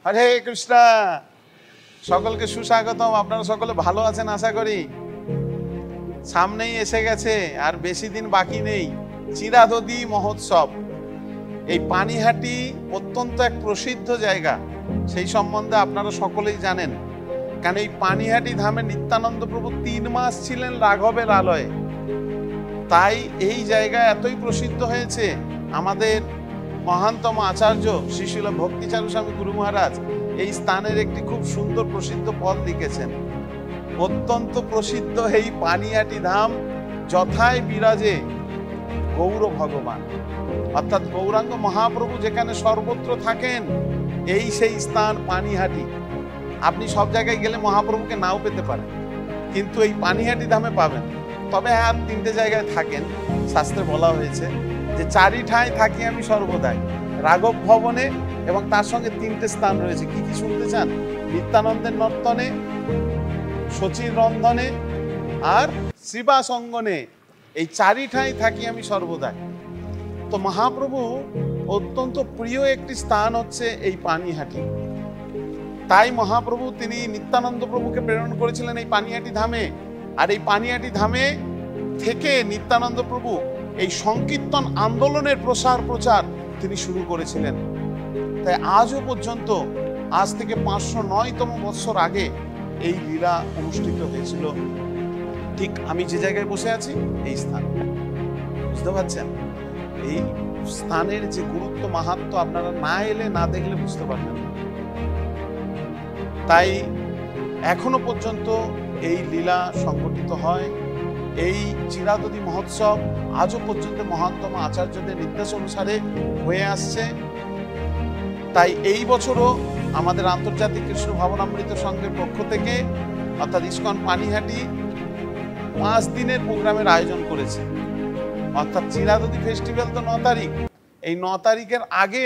হরে কৃষ্ণ, সকলকে সুস্বাগতম। আপনারা সকলে ভালো আছেন আশা করি। সামনেই এসে গেছে, আর বেশি দিন বাকি নেই, চিরাদধি মহোৎসব। এই পানিহাটি অত্যন্ত এক প্রসিদ্ধ জায়গা, সেই সম্বন্ধে আপনারা সকলেই জানেন। কারণ এই পানিহাটি ধামে নিত্যানন্দ প্রভু 3 মাস ছিলেন রাঘবের আলয়ে। তাই এই জায়গা এতই প্রসিদ্ধ হয়েছে, আমাদের মহানতম আচার্য শ্রী শিল ভক্তিচারু স্বামী গুরু মহারাজ এই স্থানের একটি খুব সুন্দর প্রসিদ্ধ পদ লিখেছেন। অত্যন্ত প্রসিদ্ধ এই পানিহাটি ধাম, যথায় বিরাজে গৌর ভগবান, অর্থাৎ গৌরাঙ্গ মহাপ্রভু যেখানে সর্বত্র থাকেন, এই সেই স্থান পানিহাটি। আপনি সব জায়গায় গেলে মহাপ্রভুকে নাও পেতে পারেন, কিন্তু এই পানিহাটি ধামে পাবেন। তবে আর 3টে জায়গায় থাকেন, শাস্ত্রে বলা হয়েছে যে 4 ঠাঁই থাকি আমি সর্বদাই, রাঘব ভবনে, এবং তার সঙ্গে 3টে স্থান রয়েছে। কি কি শুনতে চান? নিত্যানন্দের নর্তনে, শচীর রন্ধনে আর শ্রীবাস অঙ্গনে। এই 4 ঠাঁই থাকি আমি সর্বদাই। তো মহাপ্রভু অত্যন্ত প্রিয় একটি স্থান হচ্ছে এই পানিহাটি। তাই মহাপ্রভু তিনি নিত্যানন্দ প্রভুকে প্রেরণ করেছিলেন এই পানিহাটি ধামে। আর এই পানিহাটি ধামে থেকে নিত্যানন্দ প্রভু এই সংকীর্তন আন্দোলনের প্রচার তিনি শুরু করেছিলেন। তাই আজও পর্যন্ত, আজ থেকে 509তম বৎসর আগে এই লীলা অনুষ্ঠিত হয়েছিল, ঠিক আমি যে জায়গায় বসে আছি এই স্থান। বুঝতে পারছেন? এই স্থানের যে গুরুত্ব মাহাত্ম্য আপনারা না এলে, না দেখলে বুঝতে পারবেন না। তাই এখনো পর্যন্ত এই লীলা সংগঠিত হয়। এই চিরাদধি মহোৎসব আজও পর্যন্ত মহানতম আচার্যদের নির্দেশ অনুসারে হয়ে আসছে। তাই এই বছরও আমাদের আন্তর্জাতিক কৃষ্ণ ভাবনামৃত সংঘের পক্ষ থেকে, অর্থাৎ ইস্কন পানিহাটি 5 দিনের প্রোগ্রামের আয়োজন করেছে। অর্থাৎ চিরাদধি ফেস্টিভ্যাল তো 9 তারিখ, এই 9 তারিখের আগে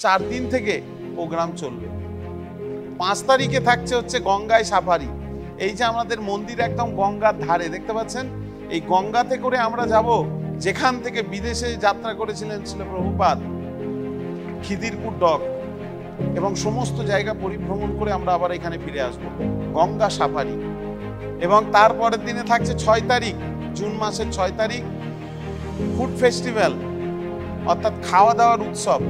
4 দিন থেকে প্রোগ্রাম চলবে। 5 তারিখে থাকছে হচ্ছে গঙ্গায় সাফারি। এই যে আমাদের মন্দির একদম গঙ্গার ধারে, দেখতে পাচ্ছেন, এই গঙ্গাতে করে আমরা যাব, যেখান থেকে বিদেশে যাত্রা করেছিলেন শ্রীল প্রভুপাদ, খিদিরপুর ডক, এবং সমস্ত জায়গা পরিভ্রমণ করে আমরা আবার এখানে ফিরে আসব, গঙ্গা সাফারি। এবং তারপরের দিনে থাকছে 6 তারিখ, জুন মাসের 6 তারিখ, ফুড ফেস্টিভ্যাল, অর্থাৎ খাওয়া দাওয়ার উৎসব।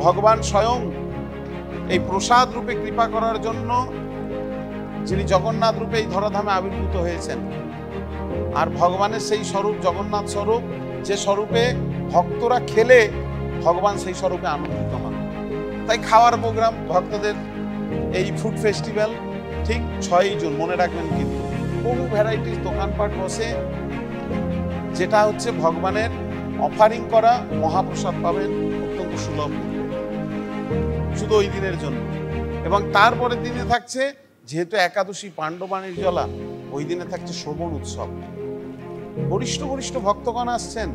ভগবান স্বয়ং এই প্রসাদ রূপে কৃপা করার জন্য যিনি জগন্নাথ রূপে এই ধরাধামে আবির্ভূত হয়েছেন। আর ভগবানের সেই স্বরূপ জগন্নাথ স্বরূপ, যে স্বরূপে ভক্তরা খেলে ভগবান সেই স্বরূপে আনন্দিত হন। তাই খাওয়ার প্রোগ্রাম ভক্তদের, এই ফুড ফেস্টিভ্যাল ঠিক 6ই জুন, মনে রাখবেন। কিন্তু বহু ভ্যারাইটিস দোকানপাট বসে, যেটা হচ্ছে ভগবানের অফারিং করা মহাপ্রসাদ পাবেন অত্যন্ত সুলভ, শুধু ওই দিনের জন্য। এবং তারপরের দিনে থাকছে, যেহেতু একাদশী পাণ্ডবাণীর জ্বলা, ওই দিনে থাকছে শ্রবণ উৎসব। বরিষ্ঠ ভক্তগণ আসছেন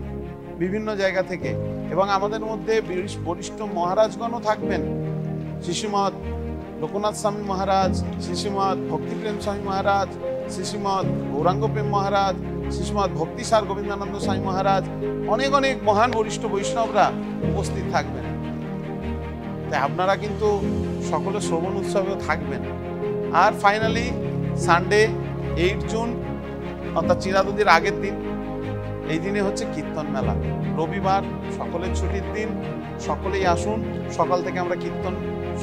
বিভিন্ন জায়গা থেকে, এবং আমাদের মধ্যে বরিষ্ঠ মহারাজগণও থাকবেন। শ্রীশ্রীমৎ লোকনাথ স্বামী মহারাজ, শ্রীশ্রীমৎ ভক্তিপ্রেম স্বামী মহারাজ, শ্রীশ্রীমৎ গৌরাঙ্গ প্রেম মহারাজ, শ্রীশ্রীমৎ ভক্তিসার গোবিন্দানন্দ স্বামী মহারাজ, অনেক মহান বরিষ্ঠ বৈষ্ণবরা উপস্থিত থাকবেন। তাই আপনারা কিন্তু সকলে শ্রবণ উৎসবেও থাকবেন। আর ফাইনালি সানডে 8 জুন, অর্থাৎ চিরাদধির আগের দিন, এই দিনে হচ্ছে কীর্তন মেলা। রবিবার সকলের ছুটির দিন, সকলেই আসুন। সকাল থেকে আমরা কীর্তন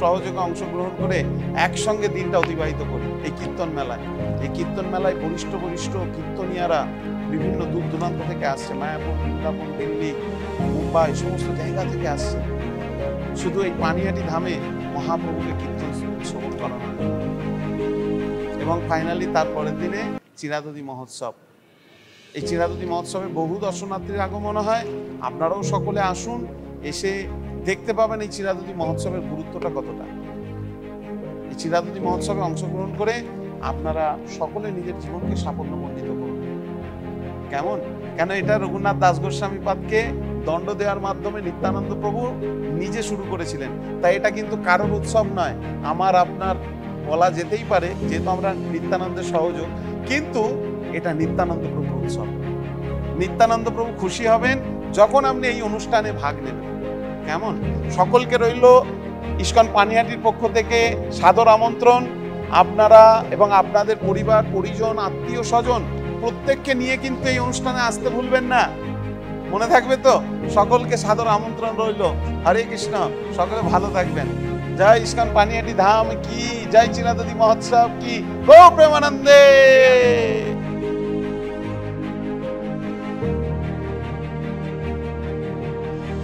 সহযোগে অংশগ্রহণ করে একসঙ্গে দিনটা অতিবাহিত করি এই কীর্তন মেলায়। এই কীর্তন মেলায় বরিষ্ঠ কীর্তনিয়ারা বিভিন্ন দূর দূরান্ত থেকে আসছে, মায়াপুর, বৃন্দাবন, দিল্লি, মুম্বাই, সমস্ত জায়গা থেকে আসছে। শুধু এই পানিহাটি ধামে মহাপ্রভুকে কীর্তন শ্রবণ করানো। এবং ফাইনালি তারপরের দিনে চিরাদধি মহোৎসব। এই চিরাদধি মহোৎসবে বহু দর্শনার্থীর আগমন হয়। আপনারাও সকলে আসুন, এসে দেখতে পাবেন এই চিরাদধি মহোৎসবের গুরুত্বটা কতটা। এই চিরাদধি মহোৎসবে অংশগ্রহণ করে আপনারা সকলে নিজের জীবনকে সাফল্যমণ্ডিত করুন। কেমন? কেন এটা রঘুনাথ দাস গোস্বামী পাদকে দণ্ড দেওয়ার মাধ্যমে নিত্যানন্দ প্রভু নিজে শুরু করেছিলেন। তাই এটা কিন্তু কারোর উৎসব নয়, আমার আপনার বলা যেতেই পারে, যেহেতু আমরা নিত্যানন্দের সহযোগ, কিন্তু এটা নিত্যানন্দ প্রভুর উৎসব। নিত্যানন্দ প্রভু খুশি হবেন যখন আপনি এই অনুষ্ঠানে ভাগ নেবেন। কেমন? সকলকে রইল ইস্কন পানিহাটির পক্ষ থেকে সাদর আমন্ত্রণ। আপনারা এবং আপনাদের পরিবার পরিজন আত্মীয় স্বজন প্রত্যেককে নিয়ে কিন্তু এই অনুষ্ঠানে আসতে ভুলবেন না, মনে থাকবে তো? সকলকে সাদর আমন্ত্রণ রইল। হরে কৃষ্ণ, সকলে ভালো থাকবেন। জয় ইস্কন পানিহাটি ধাম কি, জয় চিরাদতি মহোৎসব কি, গো প্রেমানন্দে।